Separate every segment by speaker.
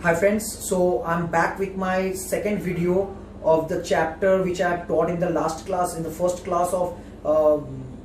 Speaker 1: Hi friends, so I'm back with my second video of the chapter which I have taught in the last class, in the first class of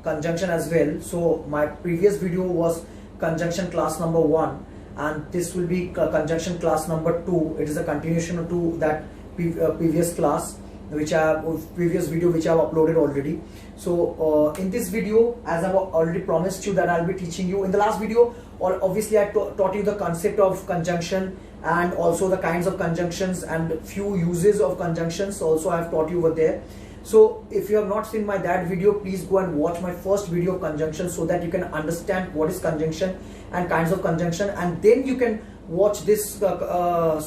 Speaker 1: conjunction as well. So my previous video was conjunction class number 1 and this will be conjunction class number 2. It is a continuation to that previous class which I have, previous video which I have uploaded already. So in this video, as I have already promised you that I'll be teaching you in the last video, or obviously I taught you the concept of conjunction and also the kinds of conjunctions and few uses of conjunctions also I have taught you over there. So if you have not seen that video, please go and watch my first video of conjunction so that you can understand what is conjunction and kinds of conjunction, and then you can watch this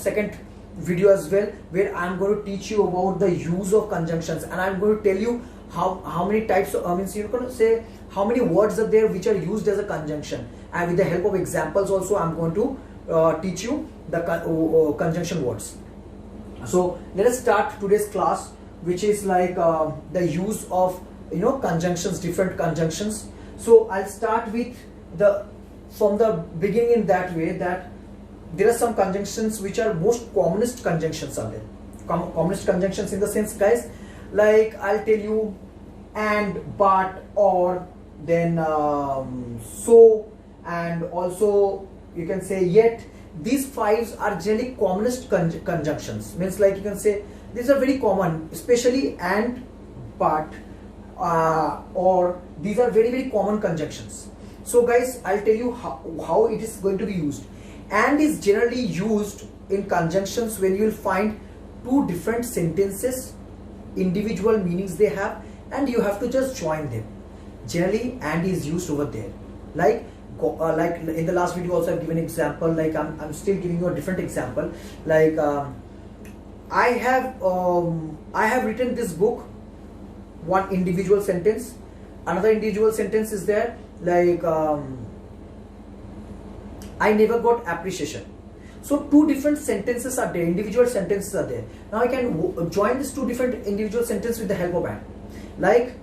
Speaker 1: second video as well, where I'm going to teach you about the use of conjunctions, and I'm going to tell you how many types of, you're going to say how many words are there which are used as a conjunction, and with the help of examples also I'm going to teach you the conjunction words. So let us start today's class, which is like the use of conjunctions, different conjunctions. So I'll start with from the beginning in that way, that there are some conjunctions which are most commonest conjunctions are there. Commonest conjunctions in the sense, guys, like I'll tell you and, but, or, then so, and also you can say yet. These 5 are generally commonest conjunctions. Means like you can say these are very common, especially and, but, or. These are very common conjunctions. So guys, I'll tell you how it is going to be used. And is generally used in conjunctions when you will find 2 different sentences, individual meanings they have, and you have to just join them. Generally and is used over there. Like in the last video also I've given an example, like I'm still giving you a different example. Like I have written this book, one individual sentence. Another individual sentence is there, like I never got appreciation. So 2 different sentences are there, individual sentences are there. Now I can join these 2 different individual sentences with the help of and. Like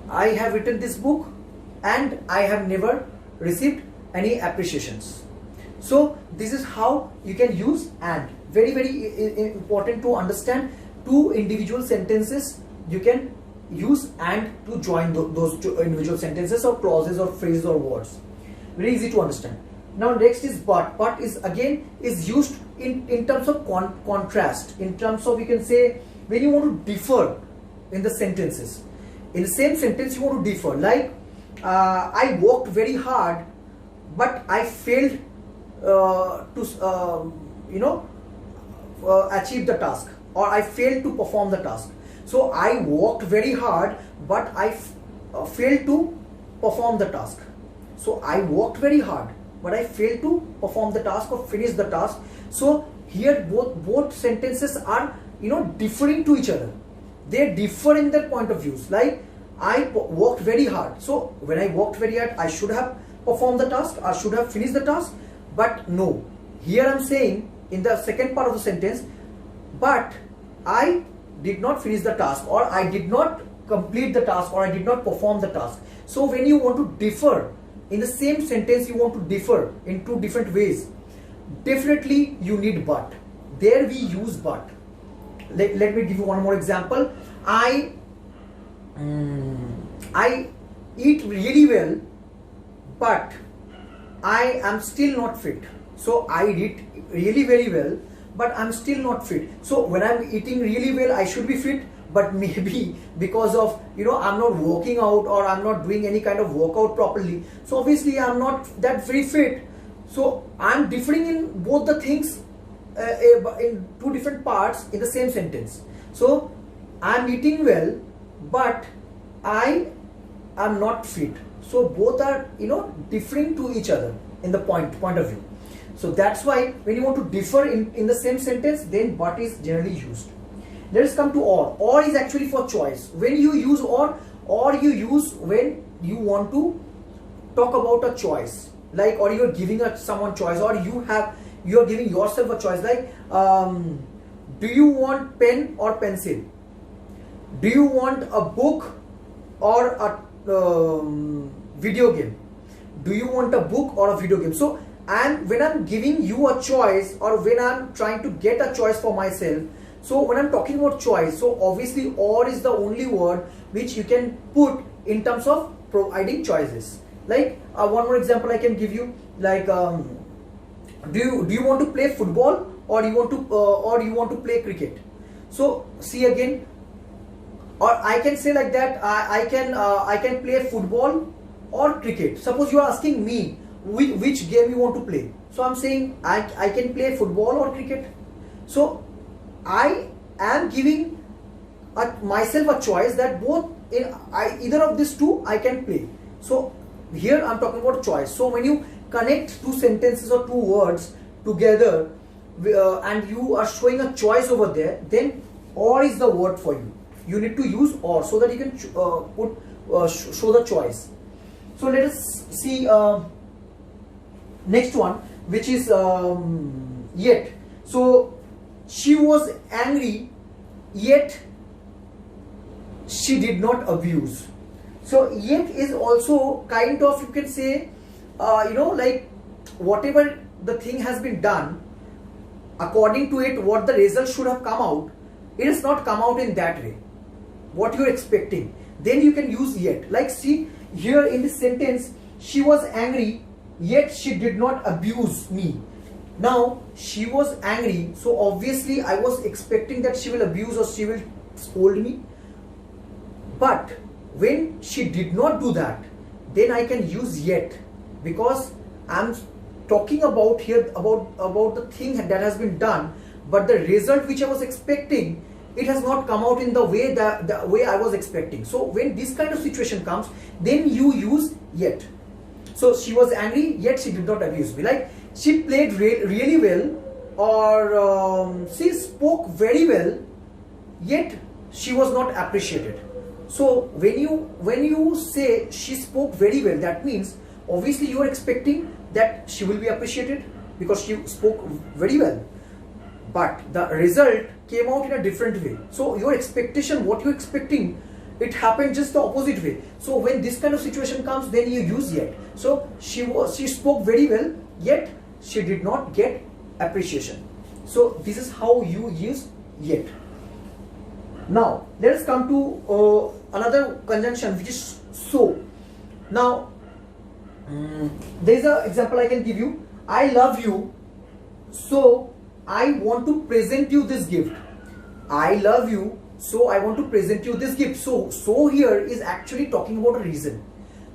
Speaker 1: I have written this book and I have never received any appreciations. So this is how you can use and. Very important to understand 2 individual sentences. You can use and to join those 2 individual sentences or clauses or phrases or words. Very easy to understand. Now next is but. But is again is used in terms of contrast, in terms of, you can say, when you want to differ in the sentences. In the same sentence you want to differ, like I worked very hard but I failed to achieve the task, or I failed to perform the task. So I worked very hard but I failed to perform the task. So I worked very hard but I failed to perform the task or finish the task. So here both sentences are differing to each other. They differ in their point of views. Like I worked very hard. So when I worked very hard, I should have performed the task, I should have finished the task. But no, here I'm saying in the second part of the sentence, but I did not finish the task, or I did not complete the task, or I did not perform the task. So when you want to differ in the same sentence, you want to differ in 2 different ways, definitely you need but. There we use but. Let me give you one more example. I eat really well but I am still not fit. So I eat really very well but I'm still not fit. So when I'm eating really well, I should be fit, but maybe because of I'm not working out, or I'm not doing any kind of workout properly, so obviously I'm not that very fit. So I'm differing in both the things in 2 different parts in the same sentence. So I'm eating well but I am not fit. So both are differing to each other in the point of view. So that's why when you want to differ in the same sentence, then but is generally used. Let us come to or. Or is actually for choice. When you use or you use when you want to talk about a choice, like, or you are giving someone choice, or you are giving yourself a choice, like do you want pen or pencil? Do you want a book or a video game? do you want a book or a video game? So, and when I'm giving you a choice, or when I'm trying to get a choice for myself, so when I'm talking about choice, so obviously or is the only word which you can put in terms of providing choices. Like one more example I can give you, like do you want to play football, or you want to play cricket? So see again, or I can say like that, I can play football or cricket. Suppose you are asking me which game you want to play, so I'm saying I can play football or cricket. So I am giving myself a choice that both either of these two I can play. So here I'm talking about choice. So when you connect two sentences or two words together, and you are showing a choice over there, then or is the word for you. You need to use or, so that you can show the choice. So let us see next one, which is yet. So she was angry, yet she did not abuse. So yet is also kind of, you can say, like whatever the thing has been done, according to it, what the result should have come out, it has not come out in that way, what you're expecting. Then you can use yet. Like see here in this sentence, she was angry, yet she did not abuse me. Now she was angry, so obviously I was expecting that she will abuse or she will scold me. But when she did not do that, then I can use yet, because I'm talking about here about the thing that has been done, but the result which I was expecting, it has not come out in the way that the way I was expecting. So when this kind of situation comes, then you use yet. So she was angry, yet she did not abuse me. Like she played really well, or she spoke very well, yet she was not appreciated. So when you say she spoke very well, that means obviously you are expecting that she will be appreciated because she spoke very well. But the result came out in a different way. So your expectation, what you're expecting, it happened just the opposite way. So when this kind of situation comes, then you use yet. So she spoke very well, yet she did not get appreciation. So this is how you use yet. Now let us come to another conjunction, which is so. Now there is an example I can give you. I love you, so I want to present you this gift. I love you, so I want to present you this gift. So here is actually talking about a reason.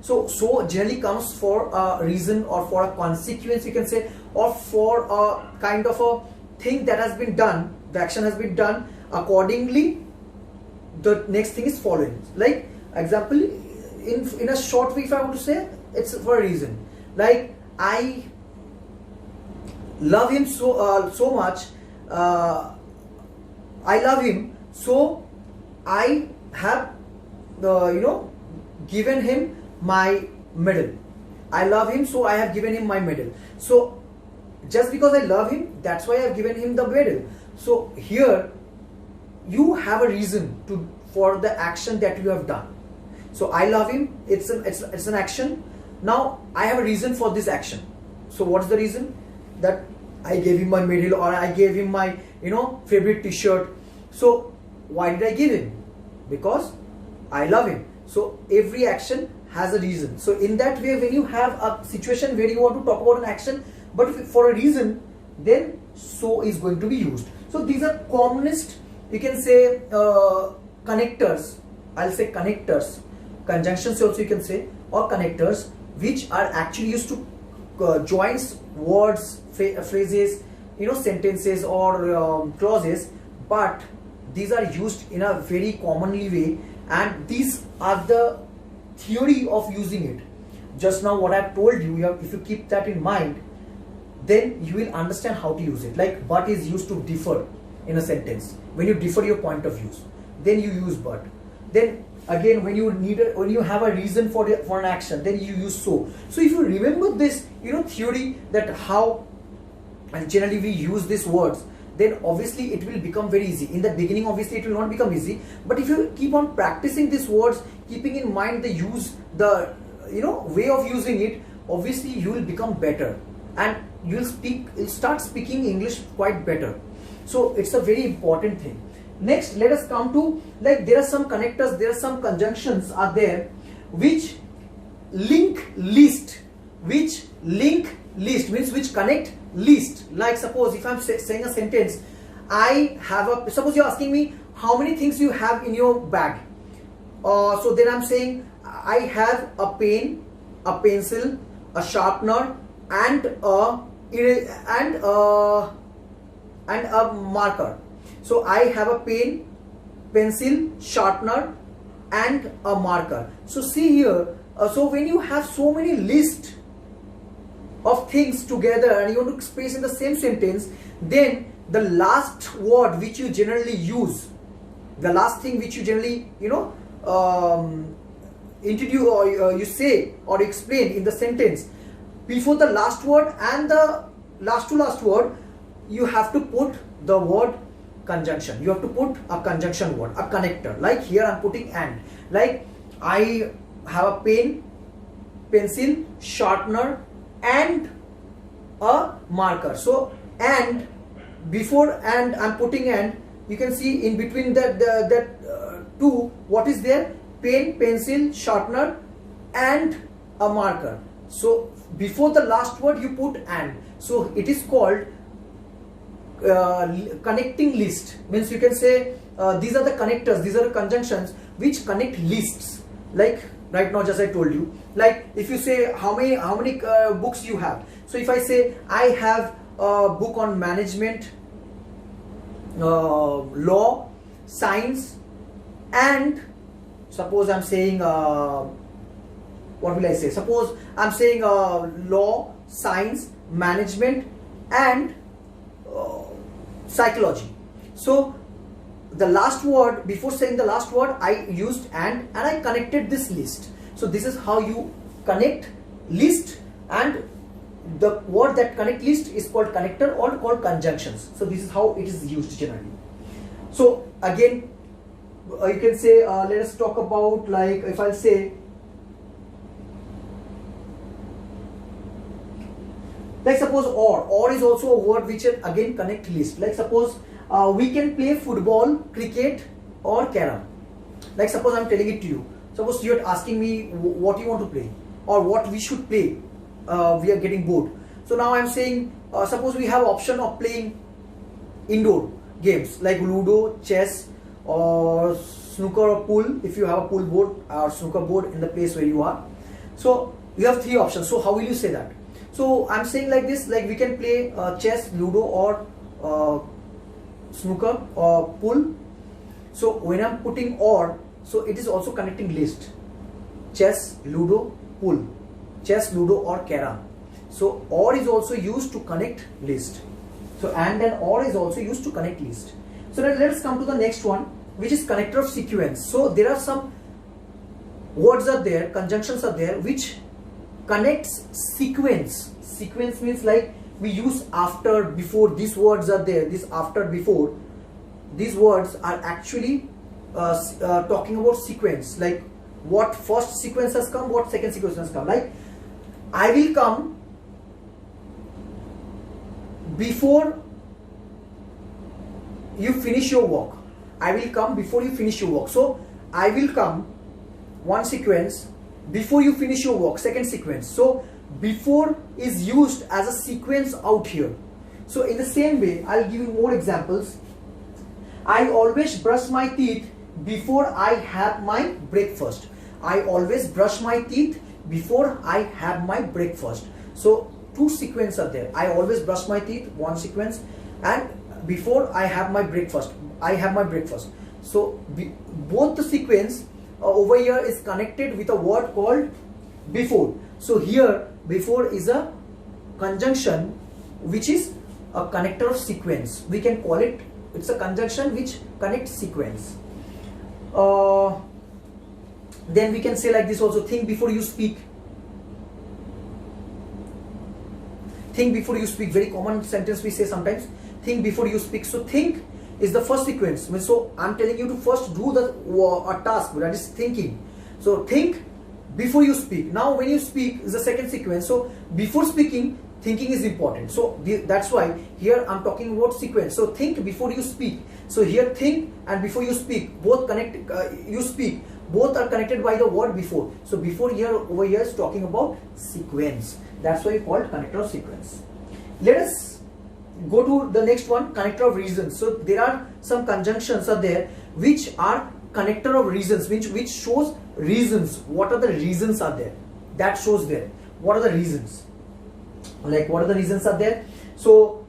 Speaker 1: So generally comes for a reason, or for a consequence, you can say, or for a kind of a thing that has been done. The action has been done accordingly. The next thing is following. Like example, in a short way, if I want to say, it's for a reason. Like I love him so much. I love him, so I have given him my medal. I love him, so I have given him my medal. So just because I love him, that's why I have given him the medal. So here you have a reason for the action that you have done. So I love him, it's an action. Now I have a reason for this action. So what's the reason? That I gave him my medal, or I gave him my favorite t-shirt. So why did I give him? Because I love him. So every action has a reason. So in that way, when you have a situation where you want to talk about an action, but for a reason, then so is going to be used. So these are commonest, you can say, connectors. I'll say connectors, conjunctions also you can say, or connectors, which are actually used to join words, phrases, sentences or clauses, but these are used in a very commonly way, and these are the theory of using it. Just now what I've told you, if you keep that in mind, then you will understand how to use it. Like but is used to differ in a sentence. When you differ your point of views, then you use but. Then again, when you have a reason for an action, then you use so. So if you remember this theory, that how and generally we use these words, then obviously it will become very easy. In the beginning, obviously it will not become easy, but if you keep on practicing these words, keeping in mind the way of using it, obviously you will become better and you'll start speaking English quite better. So it's a very important thing. Next, let us come to, like, there are some connectors, there are some conjunctions are there which link least, means which connect least. Like suppose if I'm saying a sentence, I have a, suppose you're asking me how many things you have in your bag. So then I'm saying I have a pen, a pencil, a sharpener, and a marker. So I have a pen, pencil, sharpener, and a marker. So see here, so when you have so many list of things together and you want to express in the same sentence, then the last word which you generally use, the last thing which you generally, introduce or you say or explain in the sentence, before the last word and the last to last word, you have to put the word conjunction. You have to put a conjunction word, a connector. Like here I'm putting and. Like I have a pen, pencil, sharpener, and a marker. So and, before and I'm putting and, you can see in between that two, what is there? Pen, pencil, sharpener, and a marker. So before the last word you put and. So it is called connecting list. Means you can say these are the connectors, these are the conjunctions which connect lists. Like right now, just I told you, like if you say how many books you have. So if I say I have a book on management, law, science, and suppose I'm saying what will I say? Suppose I'm saying law, science, management, and psychology. So the last word, before saying the last word, I used and I connected this list. So this is how you connect list, and the word that connect list is called connector or called conjunctions. So this is how it is used generally. So again, you can say let us talk about, like if I'll say, like suppose or is also a word which again connect list. Like suppose we can play football, cricket, or carom. Like suppose I'm telling it to you. Suppose you're asking me what you want to play or what we should play. We are getting bored. So now I'm saying suppose we have option of playing indoor games like Ludo, chess, or snooker or pool, if you have a pool board or snooker board in the place where you are. So you have three options. So how will you say that? So I'm saying like this, like we can play chess, Ludo, or snooker or pool. So when I'm putting or, so it is also connecting list. Chess, Ludo, pool. Chess, Ludo, or carom. So or is also used to connect list. So and then or is also used to connect list. So let us come to the next one, which is connector of sequence. So there are some words are there, conjunctions are there, which connects sequence. Sequence means like we use after, before. These words are there, this after, before. These words are actually talking about sequence, like what first sequence has come, what second sequence has come. Like I will come before you finish your work. I will come before you finish your work. So I will come, one sequence, before you finish your work, second sequence. So before is used as a sequence out here. So in the same way, I'll give you more examples. I always brush my teeth before I have my breakfast. I always brush my teeth before I have my breakfast. So two sequences are there. I always brush my teeth, one sequence, and before I have my breakfast, I have my breakfast. So both the sequence over here is connected with a word called before. So here before is a conjunction which is a connector of sequence. We can call it, it's a conjunction which connects sequence. Then we can say like this also, think before you speak. Think before you speak, very common sentence we say sometimes, think before you speak. So think is the first sequence. So I'm telling you to first do a task, that is thinking. So think before you speak. Now when you speak is the second sequence. So before speaking, thinking is important. So that's why here I'm talking about sequence. So think before you speak. So here think and before you speak, both connect. You speak, both are connected by the word before. So before here, over here is talking about sequence. That's why we call it connector of sequence. Let us go to the next one, connector of reasons. So there are some conjunctions are there which are connector of reasons, which shows reasons. What are the reasons are there? That shows there. What are the reasons? Like what are the reasons are there? So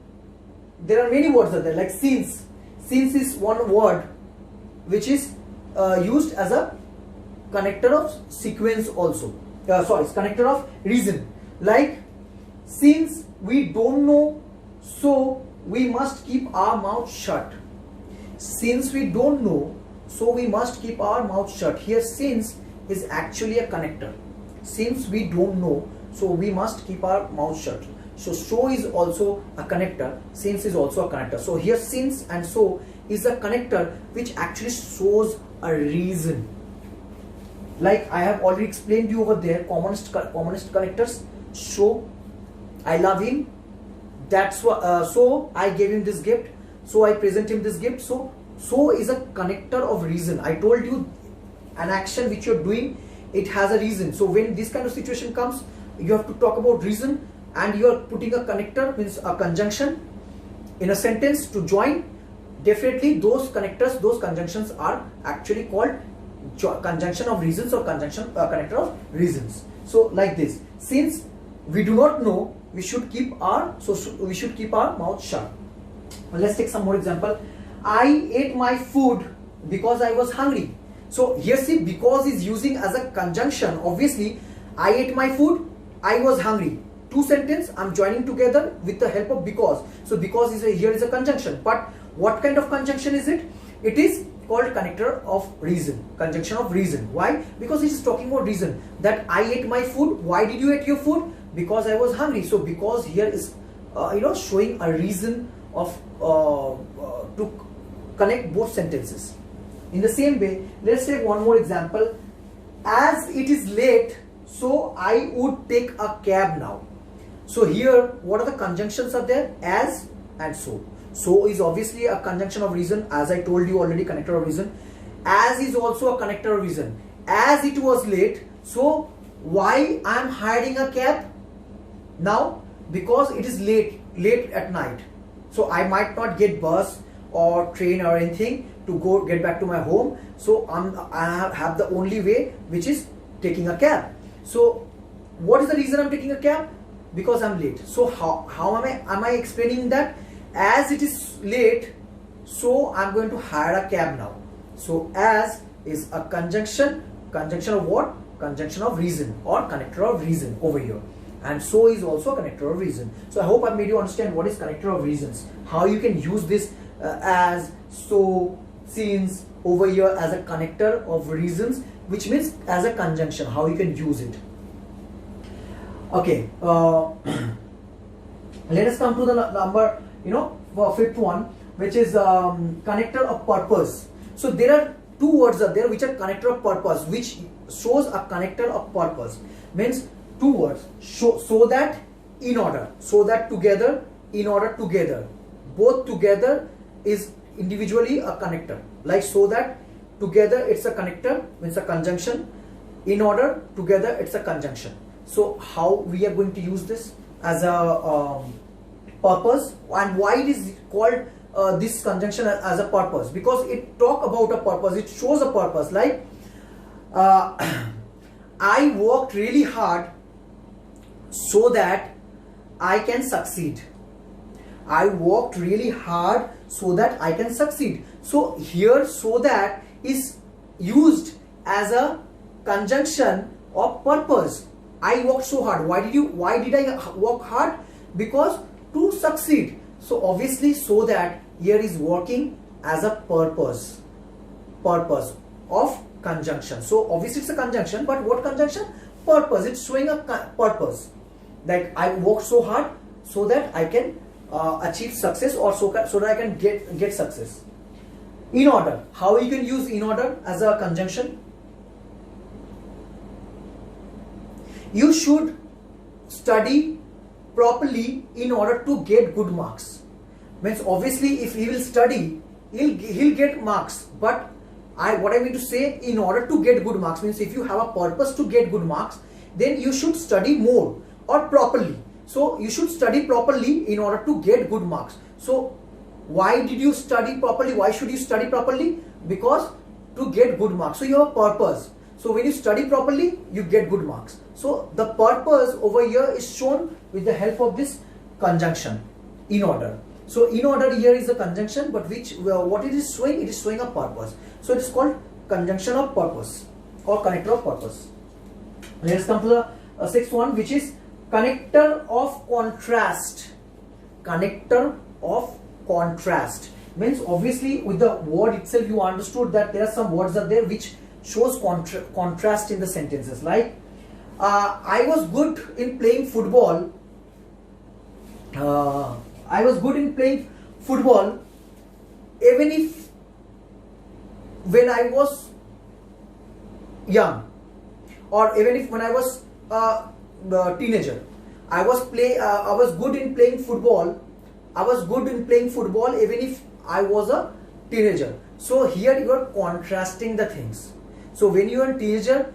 Speaker 1: there are many words are there, like since. Since is one word which is used as a connector of sequence also. Sorry, it's connector of reason. Like since we don't know, so we must keep our mouth shut. Since we don't know, so we must keep our mouth shut. Here since is actually a connector. Since we don't know, so we must keep our mouth shut. So is also a connector, since is also a connector. So here since and so is a connector which actually shows a reason. Like I have already explained you over there, commonest connectors. So I love him, that's what, so I gave him this gift, so I present him this gift. So is a connector of reason. I told you an action which you're doing, it has a reason. So when this kind of situation comes, you have to talk about reason, and you are putting a connector, means a conjunction in a sentence to join. Definitely those connectors, those conjunctions are actually called conjunction of reasons or connector of reasons. So like this, since we do not know, we should keep our mouth shut. Well, let's take some more example. I ate my food because I was hungry. So here see, because is using as a conjunction. Obviously I ate my food, I was hungry. Two sentence I'm joining together with the help of because. So because is here is a conjunction. But what kind of conjunction is it? It is called connector of reason, conjunction of reason. Why? Because it is talking about reason, that I ate my food. Why did you eat your food? Because I was hungry. So because here is showing a reason of to connect both sentences. In the same way, let's take one more example. As it is late, so I would take a cab now. So here, what are the conjunctions are there? As and so. So is obviously a conjunction of reason, as I told you already, connector of reason. As is also a connector of reason. As it was late, so why I am hiring a cab now? Because it is late at night. So I might not get bus or train or anything to get back to my home. So I have the only way, which is taking a cab. So what is the reason I'm taking a cab? Because I'm late. So how am I explaining that? As it is late, so I'm going to hire a cab now. So as is a conjunction of what? Conjunction of reason or connector of reason over here. And so is also a connector of reason. So I hope I made you understand what is connector of reasons, how you can use this as, so, since over here as a connector of reasons, which means as a conjunction, how you can use it. Okay, let us come to the number, fifth one, which is connector of purpose. So there are two words are there which are connector of purpose, which shows a connector of purpose. Means two words, so that, in order, so that, together, in order, together. Both together is individually a connector. Like so that, together it's a connector, means a conjunction. In order, together it's a conjunction. So how we are going to use this as a purpose, and why it is called this conjunction as a purpose? Because it talk about a purpose, it shows a purpose. Like I worked really hard so that I can succeed. I worked really hard so that I can succeed. So here, so that is used as a conjunction of purpose. I worked so hard. Why did I work hard? Because to succeed. So obviously, so that here is working as a purpose of conjunction. So obviously it's a conjunction, but what conjunction? Purpose. It's showing a purpose. Like I worked so hard so that I can achieve success, or so that I can get success. In order. How you can use in order as a conjunction? you should study properly in order to get good marks. Means obviously if he will study, he'll get marks, but what I mean to say, in order to get good marks, means if you have a purpose to get good marks, then you should study more or properly. So you should study properly in order to get good marks. So why did you study properly? Why should you study properly? Because to get good marks. So you have a purpose. So when you study properly, you get good marks. So the purpose over here is shown with the help of this conjunction, in order. So in order here is a conjunction, but what it is showing? It is showing a purpose. So it is called conjunction of purpose or connector of purpose. Let us come to the sixth one, which is connector of contrast. Connector of contrast means obviously with the word itself you understood that there are some words are there which shows contrast in the sentences. Like I was good in playing football. I was good in playing football even if when I was young, or even if when I was a teenager. I was good in playing football. I was good in playing football even if I was a teenager. So here you are contrasting the things. So when you are a teenager,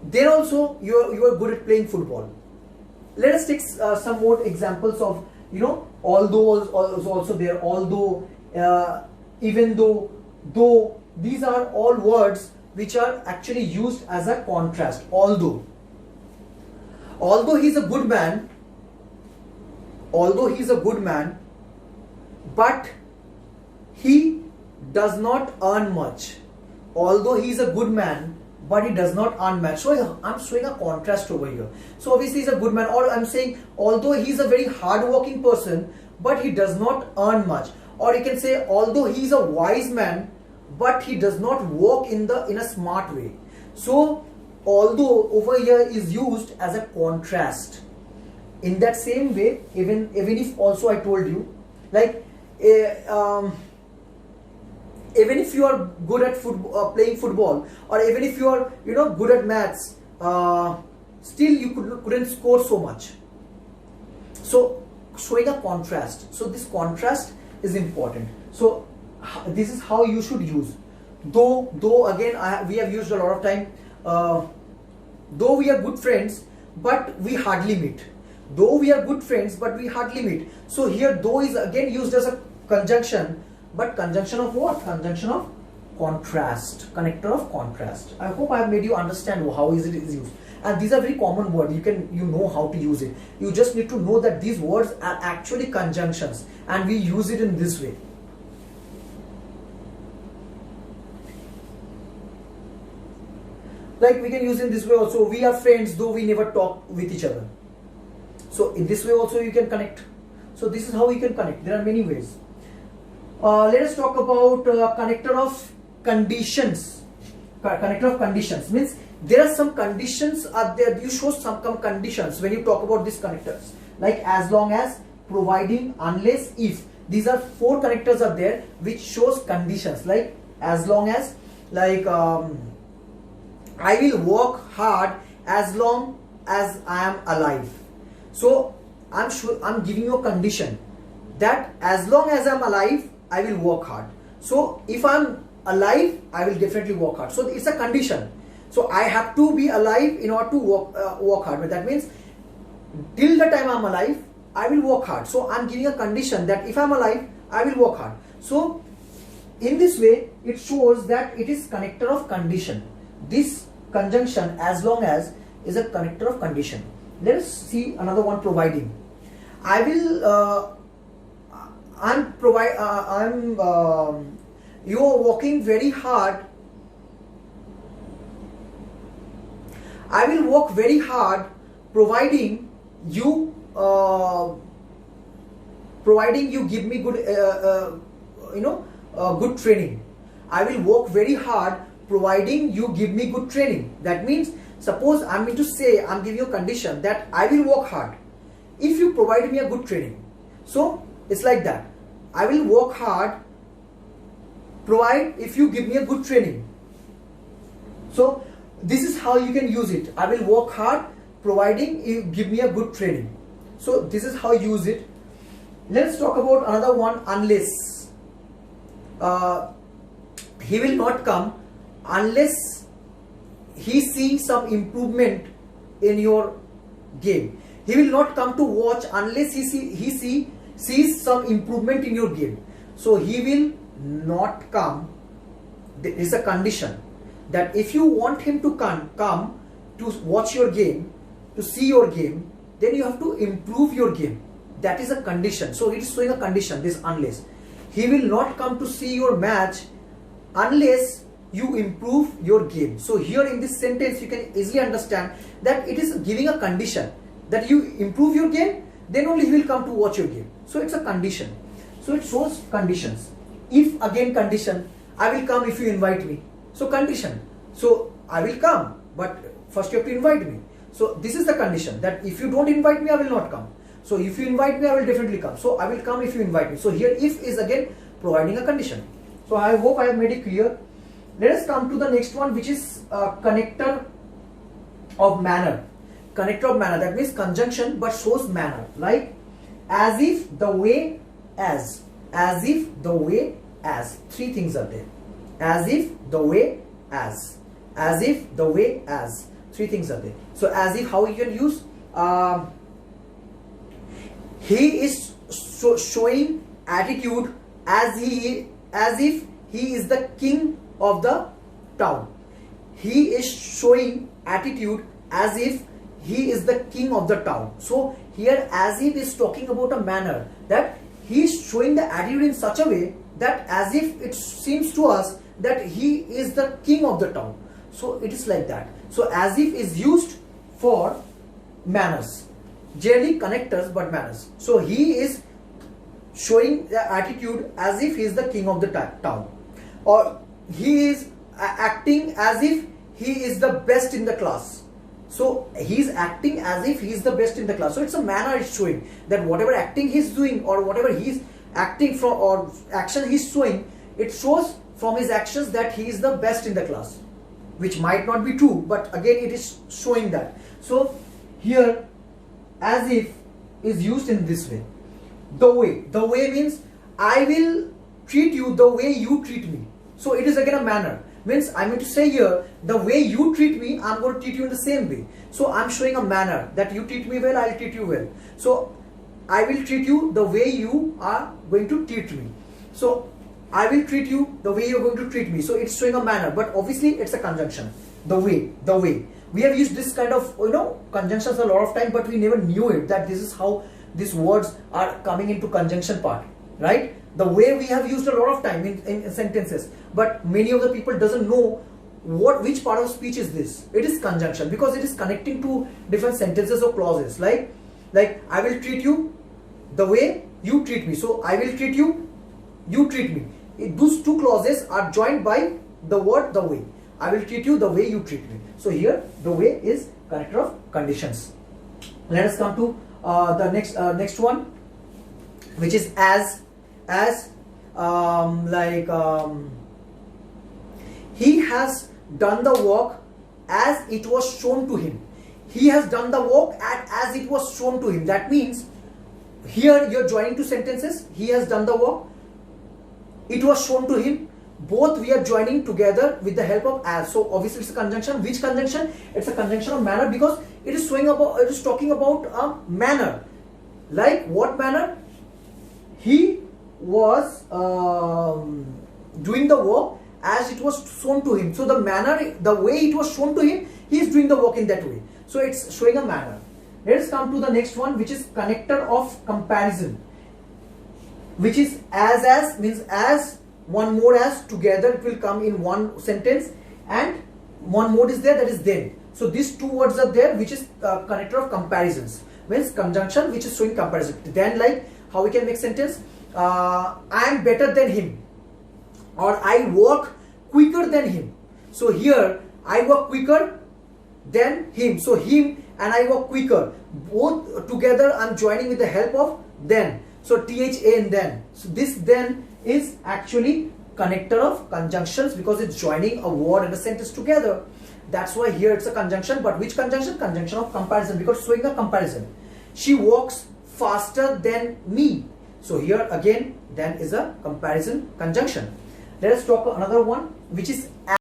Speaker 1: then also you are good at playing football. Let us take some more examples of, although is also there, although, even though, though. These are all words which are actually used as a contrast. Although he is a good man, but he does not earn much. Although he is a good man, but he does not earn much. So I'm showing a contrast over here. So obviously he's a good man, or I'm saying although he's a very hard-working person, but he does not earn much. Or you can say although he's a wise man, but he does not work in a smart way. So although over here is used as a contrast. In that same way, even if also I told you, like even if you are good at playing football, or even if you are good at maths, still you couldn't score so much. So showing a contrast. So this contrast is important. So this is how you should use. Though again we have used a lot of time. Though we are good friends, but we hardly meet. Though we are good friends, but we hardly meet. So here though is again used as a conjunction, but conjunction of what? Conjunction of contrast, connector of contrast. I hope I have made you understand how is it is used. And these are very common words. You know how to use it. You just need to know that these words are actually conjunctions, and we use it in this way. Like we can use in this way also. We are friends though we never talk with each other. So in this way also you can connect. So this is how you can connect. There are many ways. Let us talk about connector of conditions. Connector of conditions means there are some conditions are there. You show some conditions when you talk about these connectors. Like as long as, providing, unless, if. These are 4 connectors are there which shows conditions. Like as long as, like I will work hard as long as I am alive. So I'm giving you a condition that as long as I'm alive, I will work hard. So if I'm alive, I will definitely work hard. So it's a condition. So I have to be alive in order to work hard. But that means till the time I'm alive, I will work hard. So I'm giving a condition that if I'm alive, I will work hard. So in this way, it shows that it is connector of condition. This conjunction as long as is a connector of condition. Let us see another one, providing. I will you are working very hard. I will work very hard providing you give me good good training. I will work very hard providing you give me good training. That means suppose I'm going to say, I'm giving you a condition that I will work hard if you provide me a good training. So it's like that. I will work hard provide if you give me a good training. So this is how you can use it. I will work hard providing you give me a good training. So this is how you use it. Let's talk about another one, unless. He will not come unless he sees some improvement in your game. He will not come to watch unless he sees some improvement in your game. So he will not come. There is a condition that if you want him to come to watch your game, to see your game, then you have to improve your game. That is a condition. So it is showing a condition, this unless. He will not come to see your match unless you improve your game. So here in this sentence you can easily understand that it is giving a condition that you improve your game, then only he will come to watch your game. So it's a condition. So it shows conditions. If, again, condition, I will come if you invite me. So condition. So I will come, but first you have to invite me. So this is the condition, that if you don't invite me, I will not come. So if you invite me, I will definitely come. So I will come if you invite me. So here if is again providing a condition. So I hope I have made it clear. Let us come to the next one, which is connector of manner. Connector of manner, that means conjunction but shows manner, like as if, the way, as if, the way, as. Three things are there. As if, the way, as if, the way, as. Three things are there. So as if, how you can use? He is showing attitude as if he is the king of the town. He is showing attitude as if he is the king of the town. So here as if is talking about a manner, that he is showing the attitude in such a way that as if it seems to us that he is the king of the town. So it is like that. So as if is used for manners, generally connectors but manners. So he is showing the attitude as if he is the king of the town, or he is acting as if he is the best in the class. So he is acting as if he is the best in the class. So it's a manner it's showing that whatever acting he is doing, or whatever he is acting from, or action he is showing, it shows from his actions that he is the best in the class, which might not be true, but again it is showing that. So here as if is used in this way. The way means I will treat you the way you treat me. So it is again a manner, means I mean to say here, the way you treat me, I'm going to treat you in the same way. So I'm showing a manner that you treat me well, I'll treat you well. So I will treat you the way you are going to treat me. So I will treat you the way you're going to treat me. So it's showing a manner, but obviously it's a conjunction. The way. We have used this kind of, conjunctions a lot of time, but we never knew it, that this is how these words are coming into conjunction part, right? The way we have used a lot of time in sentences, but many of the people doesn't know which part of speech is this. It is conjunction, because it is connecting to different sentences or clauses, like I will treat you the way you treat me. So I will treat you, you treat me. Those two clauses are joined by the word the way. I will treat you the way you treat me. So here the way is connector of conditions. Let us come to the next one, which is as he has done the work as it was shown to him. He has done the work as it was shown to him. That means here you're joining two sentences. He has done the work, it was shown to him. Both we are joining together with the help of as. So obviously it's a conjunction. Which conjunction? It's a conjunction of manner, because it is showing about, it is talking about a manner. Like what manner? He was doing the work as it was shown to him. So the manner, the way it was shown to him, he is doing the work in that way. So it's showing a manner. Let us come to the next one, which is connector of comparison, which is as means as, one more as, together it will come in one sentence, and one more is there, that is then. So these two words are there, which is connector of comparisons, means conjunction which is showing comparison. Then, like how we can make sentence, I am better than him, or I work quicker than him. So here I work quicker than him. So him and I work quicker, both together I'm joining with the help of then. So THA and then. So this then is actually connector of conjunctions, because it's joining a word and a sentence together. That's why here it's a conjunction. But which conjunction? Conjunction of comparison, because showing a comparison. She walks faster than me. So here again, then is a comparison conjunction. Let us talk another one, which is as.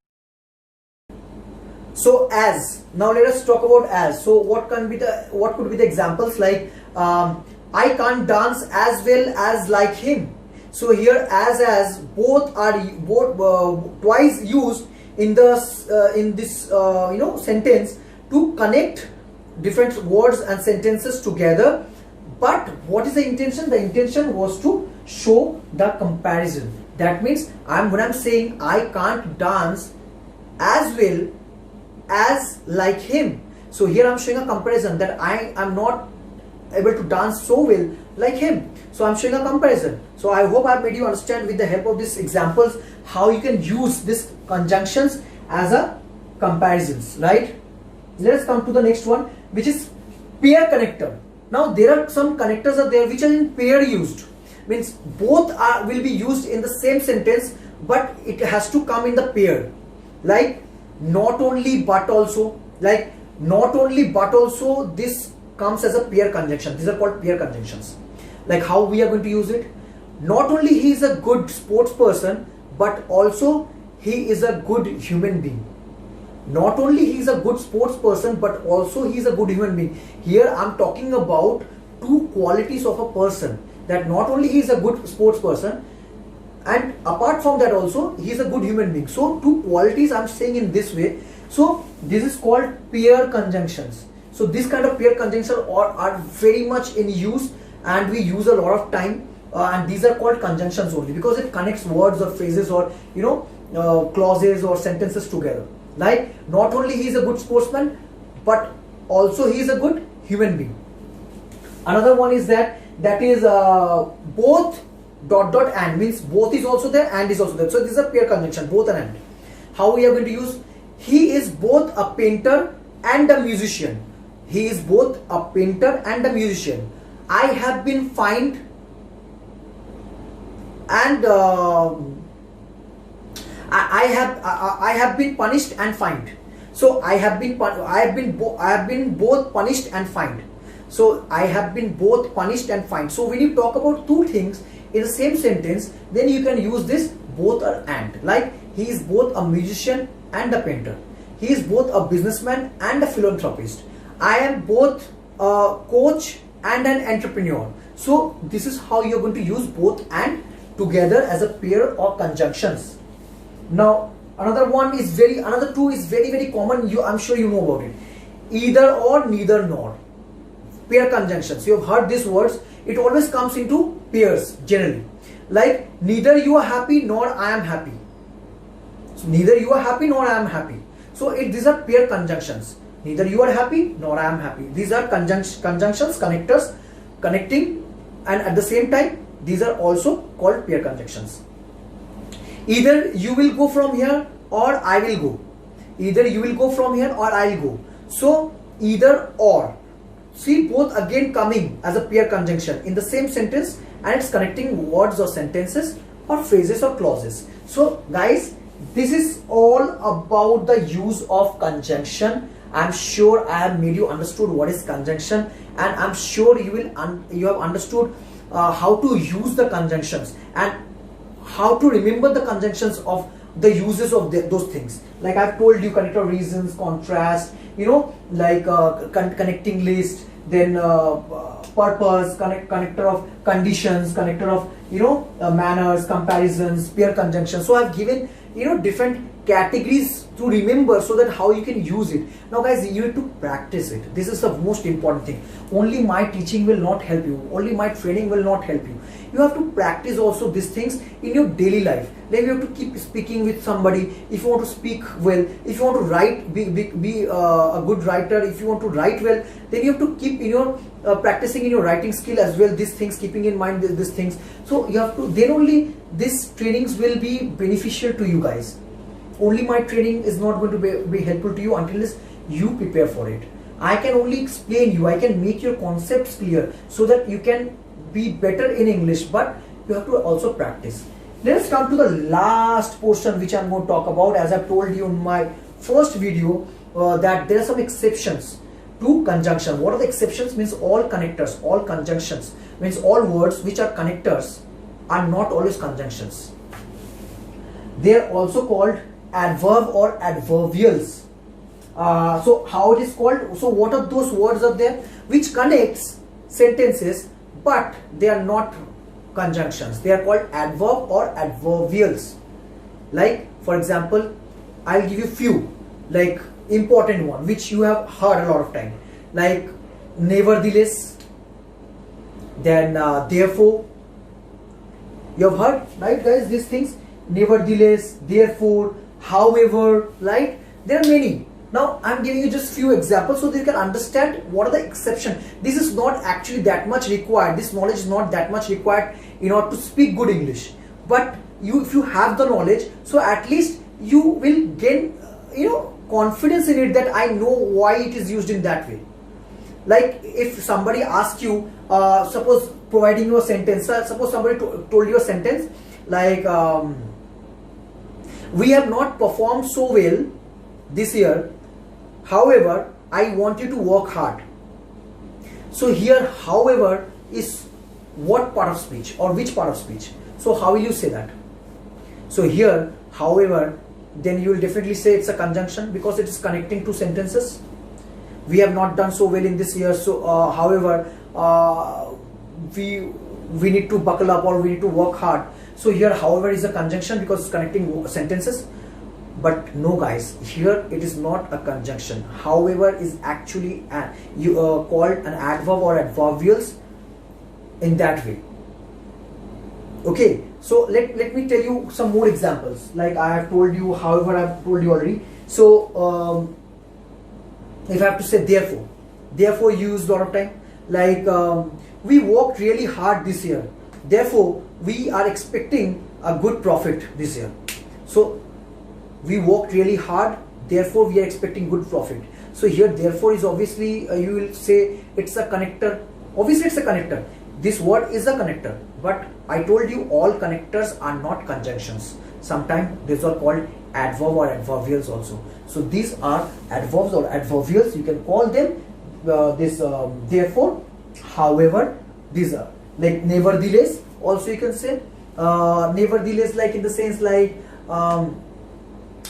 Speaker 1: So as. Now let us talk about as. So what could be the examples? Like I can't dance as well as like him. So here as both are twice used in this sentence to connect different words and sentences together. But what is the intention? The intention was to show the comparison. That means when I'm saying I can't dance as well as like him, so here I'm showing a comparison, that I am not able to dance so well like him. So I'm showing a comparison. So I hope I've made you understand with the help of these examples how you can use these conjunctions as a comparisons, right? Let us come to the next one, which is pair connector. Now there are some connectors are there which are in pair used. Means both will be used in the same sentence, but it has to come in the pair. Like not only but also. Like not only but also, this comes as a pair conjunction. These are called pair conjunctions. Like how we are going to use it? Not only he is a good sports person, but also he is a good human being. Not only he is a good sports person, but also he is a good human being. Here I am talking about two qualities of a person. That not only he is a good sports person, and apart from that also he is a good human being. So two qualities I am saying in this way. So this is called pair conjunctions. So this kind of pair conjunctions are very much in use, and we use a lot of time. And these are called conjunctions only because it connects words or phrases or clauses or sentences together. Like not only he is a good sportsman, but also he is a good human being. Another one is that is both ... and, means both is also there and is also there. So this is a pair conjunction, both and. How we are going to use? He is both a painter and a musician. He is both a painter and a musician. I have been fined and I have been punished and fined. So I have been both punished and fined. So I have been both punished and fined. So when you talk about two things in the same sentence, then you can use this both or and. Like he is both a musician and a painter. He is both a businessman and a philanthropist. I am both a coach and an entrepreneur. So this is how you're going to use both and together as a pair or conjunctions. Now another two is very common. I'm sure you know about it. Either or, neither nor. Pair conjunctions. You have heard these words. It always comes into pairs generally. Like neither you are happy nor I am happy. So neither you are happy nor I am happy. So these are pair conjunctions. Neither you are happy nor I am happy. These are conjunctions, connectors, connecting, and at the same time these are also called pair conjunctions. Either you will go from here or I will go. Either you will go from here or I will go. So either or. See, both again coming as a pair conjunction in the same sentence, and it's connecting words or sentences or phrases or clauses. So guys, this is all about the use of conjunction. I'm sure I have made you understood what is conjunction, and I'm sure you have understood how to use the conjunctions and how to remember the conjunctions of the uses of those things. Like I've told you, connector reasons, contrast, like connecting list, then purpose, connector of conditions, connector of manners, comparisons, pair conjunctions. So I've given different categories to remember so that how you can use it. Now guys, you need to practice it. This is the most important thing. Only my teaching will not help you. Only my training will not help you. You have to practice also these things in your daily life. Like you have to keep speaking with somebody. If you want to speak well, if you want to write, be a good writer, if you want to write well, then you have to keep in your practicing in your writing skill as well, these things, keeping in mind these things. So you have to, then only these trainings will be beneficial to you guys. Only my training is not going to be helpful to you until you prepare for it. I can only explain you, I can make your concepts clear so that you can be better in English, but you have to also practice. Let us come to the last portion which I'm going to talk about. As I've told you in my first video that there are some exceptions to conjunction. What are the exceptions? Means all connectors, all conjunctions, means all words which are connectors are not always conjunctions. They are also called adverb or adverbials. So how it is called? So what are those words are there which connects sentences but they are not conjunctions? They are called adverb or adverbials. Like for example, I'll give you few like important one which you have heard a lot of time, like nevertheless, then therefore. You have heard, right guys, these things, nevertheless, therefore, however, right? There are many. Now I'm giving you just few examples so that you can understand what are the exceptions. This is not actually that much required. This knowledge is not that much required in order to speak good English. But if you have the knowledge, so at least you will gain, confidence in it, that I know why it is used in that way. Like if somebody asks you, suppose providing you a sentence, suppose somebody told you a sentence like, we have not performed so well this year, however, I want you to work hard. So here, however, is what part of speech or which part of speech? So how will you say that? So here, however, then you will definitely say it's a conjunction because it is connecting two sentences. We have not done so well in this year, so however, we need to buckle up or we need to work hard. So here, however, is a conjunction because it's connecting sentences. But no guys, here it is not a conjunction. However is actually called an adverb or adverbials in that way. Okay, so let me tell you some more examples. Like I have told you, however, I have told you already. So if I have to say therefore used a lot of time. Like we worked really hard this year, therefore we are expecting a good profit this year. So we worked really hard, therefore we are expecting good profit. So here therefore is obviously you will say it's a connector. Obviously it's a connector. This word is a connector, but I told you all connectors are not conjunctions. Sometimes these are called adverb or adverbials also. So these are adverbs or adverbials. You can call them therefore, however. These are like nevertheless. Also you can say nevertheless, like in the sense like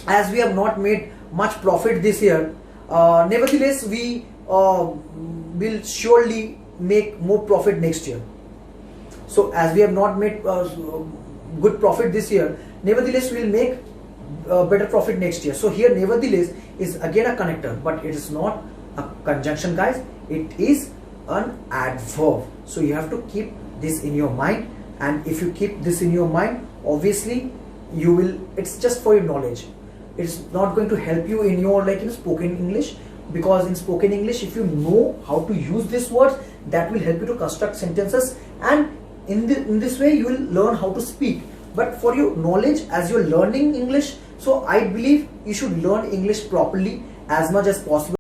Speaker 1: as we have not made much profit this year, nevertheless we will surely make more profit next year. So as we have not made good profit this year, nevertheless we will make better profit next year. So here nevertheless is again a connector, but it is not a conjunction guys, it is an adverb. So you have to keep this in your mind, and if you keep this in your mind, obviously you will, it's just for your knowledge, it's not going to help you in your spoken English, because in spoken English if you know how to use these words, that will help you to construct sentences, and in this way you will learn how to speak. But for your knowledge, as you're learning English, so I believe you should learn English properly as much as possible.